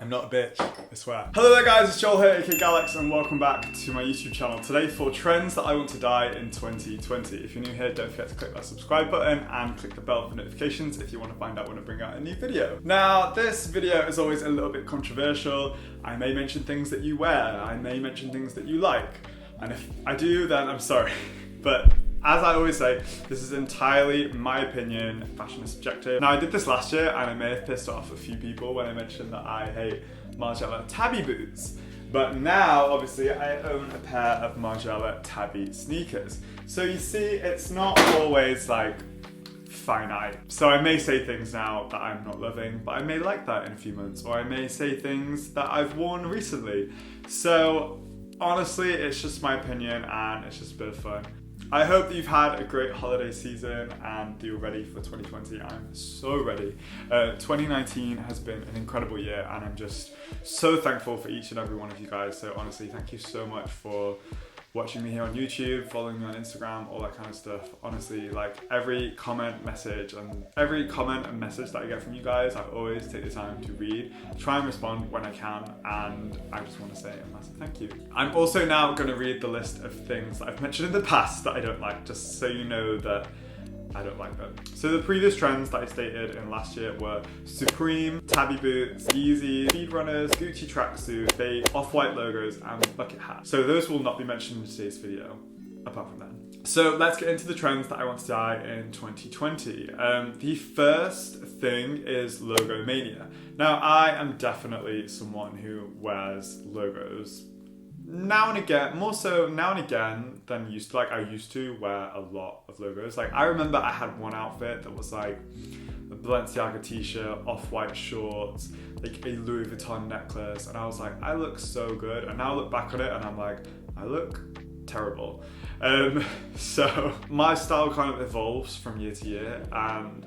I'm not a bitch, I swear. Hello there guys, it's Joel here, aka Gallucks, and welcome back to my YouTube channel. Today for trends that I want to dye in 2020. If you're new here, don't forget to click that subscribe button and click the bell for notifications if you want to find out when I bring out a new video. Now, this video is always a little bit controversial. I may mention things that you wear, I may mention things that you like, and if I do, then I'm sorry. But as I always say, this is entirely my opinion, fashion is subjective. Now I did this last year and I may have pissed off a few people when I mentioned that I hate Margiela tabi boots. But now, obviously, I own a pair of Margiela tabi sneakers. So you see, it's not always like finite. So I may say things now that I'm not loving, but I may like that in a few months, or I may say things that I've worn recently. So honestly, it's just my opinion and it's just a bit of fun. I hope that you've had a great holiday season and you're ready for 2020. I'm so ready. 2019 has been an incredible year and I'm just so thankful for each and every one of you guys. So honestly, thank you so much for watching me here on YouTube, following me on Instagram, all that kind of stuff. Honestly, like every comment and message that I get from you guys, I always take the time to read, try and respond when I can, and I just want to say a massive thank you. I'm also now going to read the list of things that I've mentioned in the past that I don't like, just so you know that I don't like them. So the previous trends that I stated in last year were Supreme, tabi boots, Yeezy, speed runners, Gucci tracksuit, they off-white logos, and bucket hats. So those will not be mentioned in today's video, apart from that. So let's get into the trends that I want to dye in 2020. The first thing is logo mania. Now I am definitely someone who wears logos now and again, more so now and again than used to. Like I used to wear a lot of logos. Like I remember I had one outfit that was like a Balenciaga t-shirt, off-white shorts, like a Louis Vuitton necklace, and I was like, I look so good. And now I look back on it and I'm like, I look terrible. So my style kind of evolves from year to year, and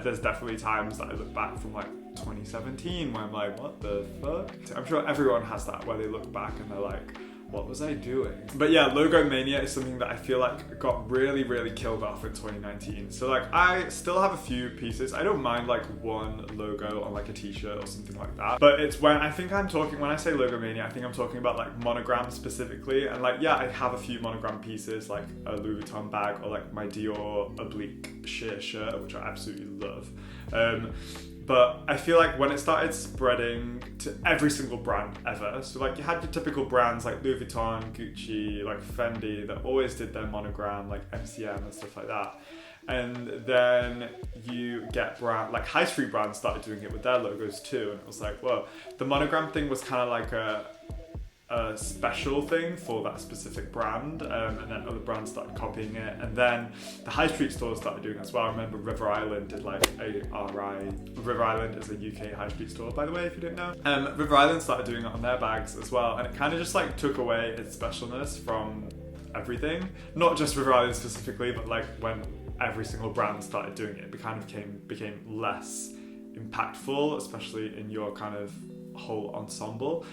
there's definitely times that I look back from like 2017 where I'm like, what the fuck? I'm sure everyone has that where they look back and they're like, what was I doing? But yeah, logo mania is something that I feel like got really killed off in 2019. So like I still have a few pieces. I don't mind like one logo on like a t-shirt or something like that. But it's when I say logo mania, I think I'm talking about like monograms specifically. And like, yeah, I have a few monogram pieces like a Louis Vuitton bag or like my Dior oblique sheer shirt, which I absolutely love. But I feel like when it started spreading to every single brand ever, so like you had your typical brands like Louis Vuitton, Gucci, like Fendi that always did their monogram, like MCM and stuff like that. And then you get like high street brands started doing it with their logos too. And it was like, whoa, the monogram thing was kind of like a special thing for that specific brand, and then other brands started copying it, and then the high street stores started doing it as well. I remember River Island did like a RI. River Island is a UK high street store, by the way, if you didn't know. River Island started doing it on their bags as well, and it kind of just like took away its specialness from everything. Not just River Island specifically, but like when every single brand started doing it, it kind of became less impactful, especially in your kind of whole ensemble.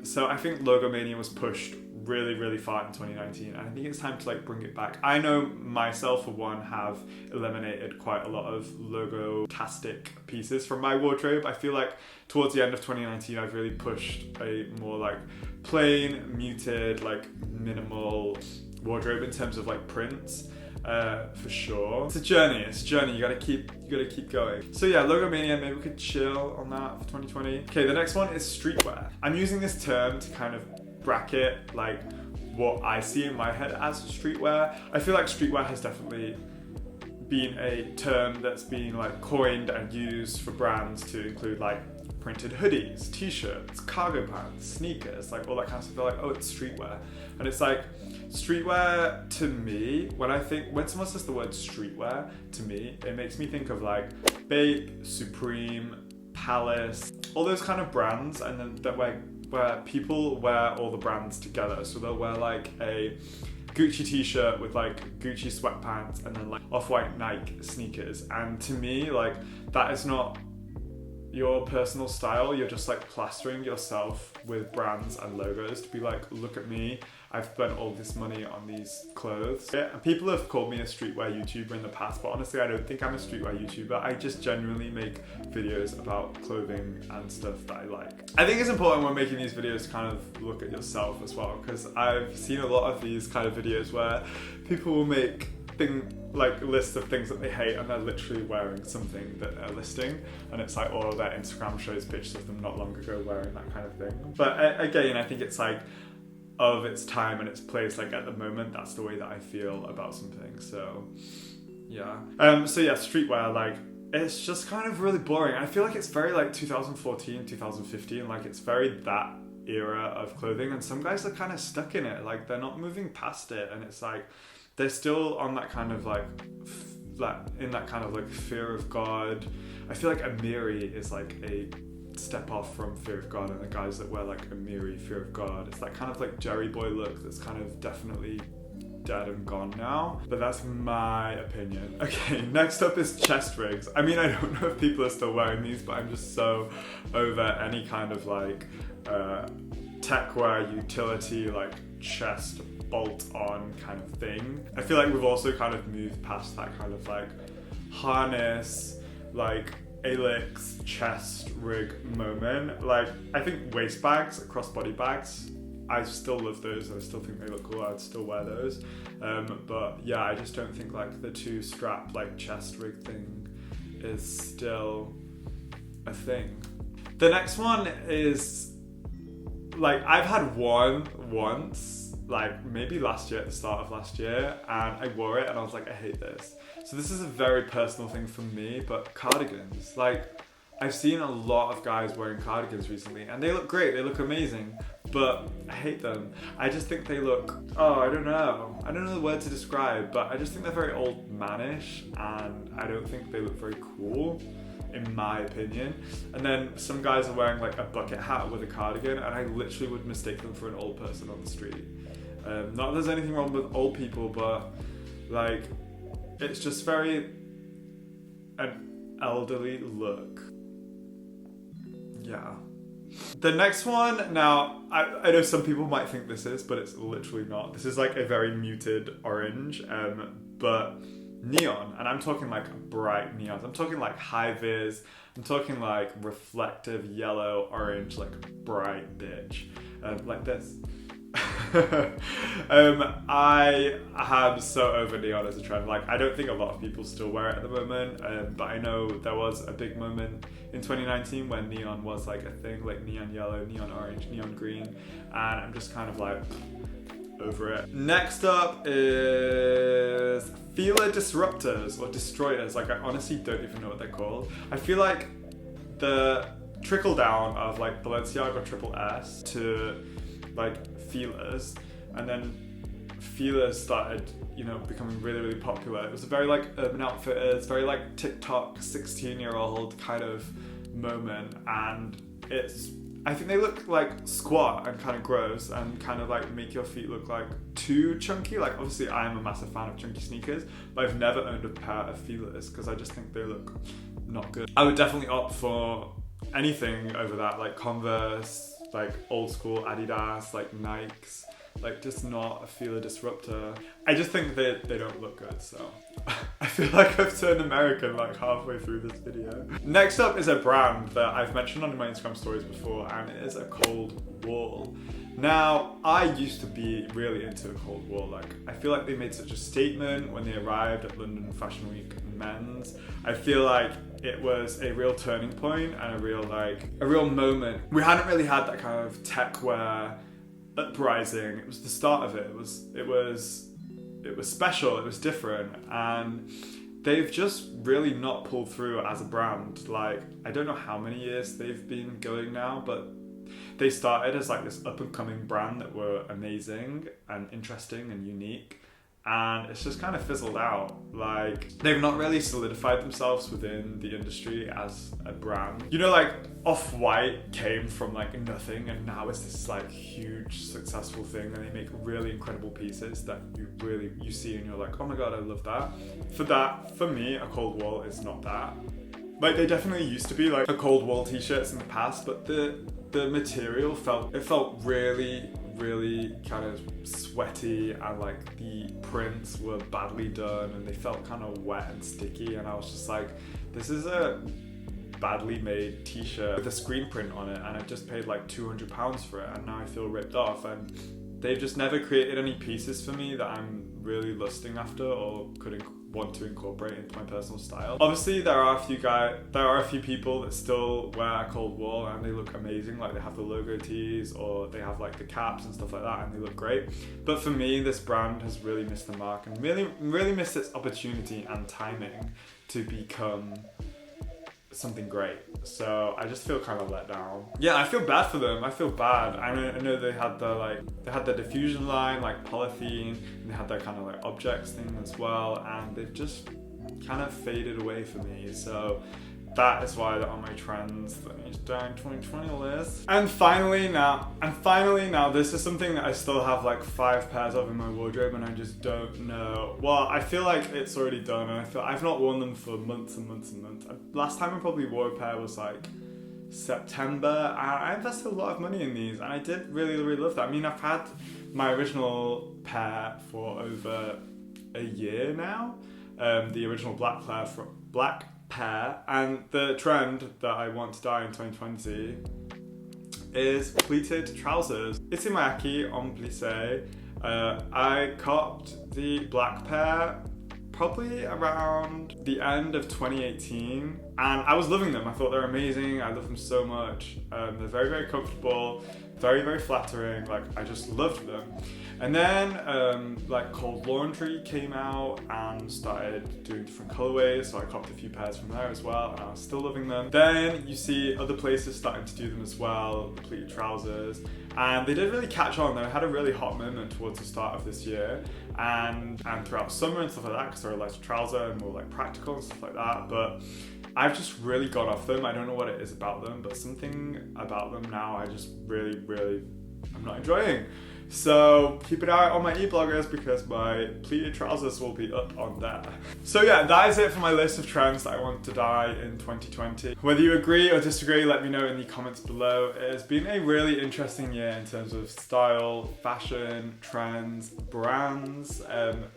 So I think logo mania was pushed really far in 2019, and I think it's time to like bring it back. I know myself for one have eliminated quite a lot of logo-tastic pieces from my wardrobe. I feel like towards the end of 2019 I've really pushed a more like plain, muted, like minimal wardrobe in terms of like prints. For sure. It's a journey, you gotta keep going. So yeah, logo mania, maybe we could chill on that for 2020. Okay, the next one is streetwear. I'm using this term to kind of bracket like what I see in my head as streetwear. I feel like streetwear has definitely been a term that's been like coined and used for brands to include like printed hoodies, t-shirts, cargo pants, sneakers, like all that kind of stuff. They're like, oh, it's streetwear. And it's like, streetwear to me, when someone says the word streetwear, to me, it makes me think of like Bape, Supreme, Palace, all those kind of brands, and then that where people wear all the brands together. So they'll wear like a Gucci t-shirt with like Gucci sweatpants and then like off-white Nike sneakers. And to me, like that is not your personal style, you're just like plastering yourself with brands and logos to be like, look at me, I've spent all this money on these clothes. Yeah, and people have called me a streetwear YouTuber in the past, but honestly, I don't think I'm a streetwear YouTuber. I just genuinely make videos about clothing and stuff that I like. I think it's important when making these videos to kind of look at yourself as well, because I've seen a lot of these kind of videos where people will make lists of things that they hate, and they're literally wearing something that they're listing, and it's like, oh, their Instagram shows pictures of them not long ago wearing that kind of thing. But again, I think it's like of its time and its place. Like at the moment, that's the way that I feel about something. So yeah. Streetwear, like, it's just kind of really boring. I feel like it's very like 2014, 2015, like it's very that era of clothing, and some guys are kind of stuck in it. Like they're not moving past it, and it's like they're still on that kind of like in that kind of like fear of God. I feel like Amiri is like a step off from fear of God, and the guys that wear like Amiri fear of God, it's that kind of like Jerry boy look that's kind of definitely dead and gone now, but that's my opinion. Okay, next up is chest rigs. I mean, I don't know if people are still wearing these, but I'm just so over any kind of like tech wear utility, like chest bolt on kind of thing. I feel like we've also kind of moved past that kind of like harness, like Gallucks chest rig moment. Like I think waist bags, crossbody bags, I still love those. I still think they look cool. I'd still wear those. But yeah, I just don't think like the two strap like chest rig thing is still a thing. The next one is like, I've had one once, like maybe last year, at the start of last year, and I wore it and I was like, I hate this. So this is a very personal thing for me, but cardigans, like I've seen a lot of guys wearing cardigans recently and they look great, they look amazing, but I hate them. I just think they look, I don't know the word to describe, but I just think they're very old manish, and I don't think they look very cool, in my opinion. And then some guys are wearing like a bucket hat with a cardigan, and I literally would mistake them for an old person on the street. Not that there's anything wrong with old people, but like, it's just very an elderly look. Yeah. The next one, now, I know some people might think this is, but it's literally not. This is like a very muted orange, but neon, and I'm talking like bright neons. I'm talking like high vis, I'm talking like reflective yellow, orange, like bright bitch, like this. I am so over neon as a trend. Like, I don't think a lot of people still wear it at the moment, but I know there was a big moment in 2019 when neon was like a thing, like neon yellow, neon orange, neon green, and I'm just kind of like over it. Next up is feeler disruptors or destroyers. Like, I honestly don't even know what they're called. I feel like the trickle down of like Balenciaga Triple S to like feelers, and then feelers started, becoming really, really popular. It was a very like Urban Outfitters, very like TikTok 16-year-old kind of moment, and I think they look like squat and kind of gross and kind of like make your feet look like too chunky. Like, obviously I am a massive fan of chunky sneakers, but I've never owned a pair of feelers because I just think they look not good. I would definitely opt for anything over that, like Converse, like old school Adidas, like Nikes, like just not a feeler disruptor. I just think that they don't look good, so I feel like I've turned American like halfway through this video. Next up is a brand that I've mentioned on my Instagram stories before, and it is a Cold Wall. Now, I used to be really into a Cold Wall. Like, I feel like they made such a statement when they arrived at London Fashion Week Men's. I feel like it was a real turning point and a real moment. We hadn't really had that kind of tech wear uprising. It was the start of it. It was special, it was different, and they've just really not pulled through as a brand. Like, I don't know how many years they've been going now, but they started as like this up and coming brand that were amazing and interesting and unique, and it's just kind of fizzled out. Like, they've not really solidified themselves within the industry as a brand. Like Off-White came from like nothing, and now it's this like huge successful thing, and they make really incredible pieces that you see and you're like, oh my god, I love that. For me, a Cold Wall is not that. Like, they definitely used to be like a cold wall t-shirts in the past, but the material felt really kind of sweaty, and like the prints were badly done and they felt kind of wet and sticky, and I was just like, this is a badly made t-shirt with a screen print on it, and I just paid like £200 for it, and now I feel ripped off. And they've just never created any pieces for me that I'm really lusting after or want to incorporate into my personal style. Obviously, there are a few people that still wear cold wool and they look amazing. Like, they have the logo tees or they have like the caps and stuff like that, and they look great. But for me, this brand has really missed the mark and really missed its opportunity and timing to become something great. So I just feel kind of let down. Yeah, I feel bad for them. I feel bad. I know they had the diffusion line, like polythene, and they had their kind of like objects thing as well, and they've just kind of faded away for me. So that is why they're on my trends that need to die in 2020 list. And finally now, this is something that I still have like 5 pairs of in my wardrobe, and I just don't know. Well, I feel like it's already done, and I feel I've not worn them for months and months and months. Last time I probably wore a pair was like September, and I invested a lot of money in these, and I did really love that. I mean, I've had my original pair for over a year now, the original black pair, and the trend that I want to die in 2020 is pleated trousers. It's in Miyake en plissé. I copped the black pair probably around the end of 2018, and I was loving them. I thought they're amazing. I love them so much. They're very comfortable, very flattering. Like, I just loved them. And then like Cold Laundry came out and started doing different colorways, so I copped a few pairs from there as well, and I was still loving them. Then you see other places starting to do them as well, the pleated trousers, and they did really catch on. They had a really hot moment towards the start of this year, and throughout summer and stuff like that, because they're a lighter trouser and more like practical and stuff like that. But I've just really got off them. I don't know what it is about them, but something about them now I just really I'm not enjoying. So keep an eye on my e-bloggers, because my pleated trousers will be up on there. So yeah, that is it for my list of trends that I want to die in 2020. Whether you agree or disagree, let me know in the comments below. It has been a really interesting year in terms of style, fashion, trends, brands.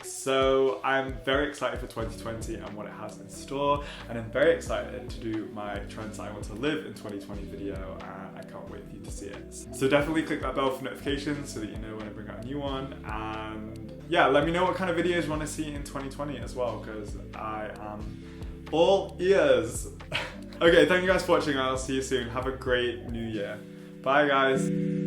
So I'm very excited for 2020 and what it has in store, and I'm very excited to do my trends I want to live in 2020 video, and I can't wait for you to see it. So definitely click that bell for notifications so that you know when I bring out a new one, and yeah, let me know what kind of videos you want to see in 2020 as well, because I am all ears. Okay, thank you guys for watching. I'll see you soon. Have a great new year. Bye guys.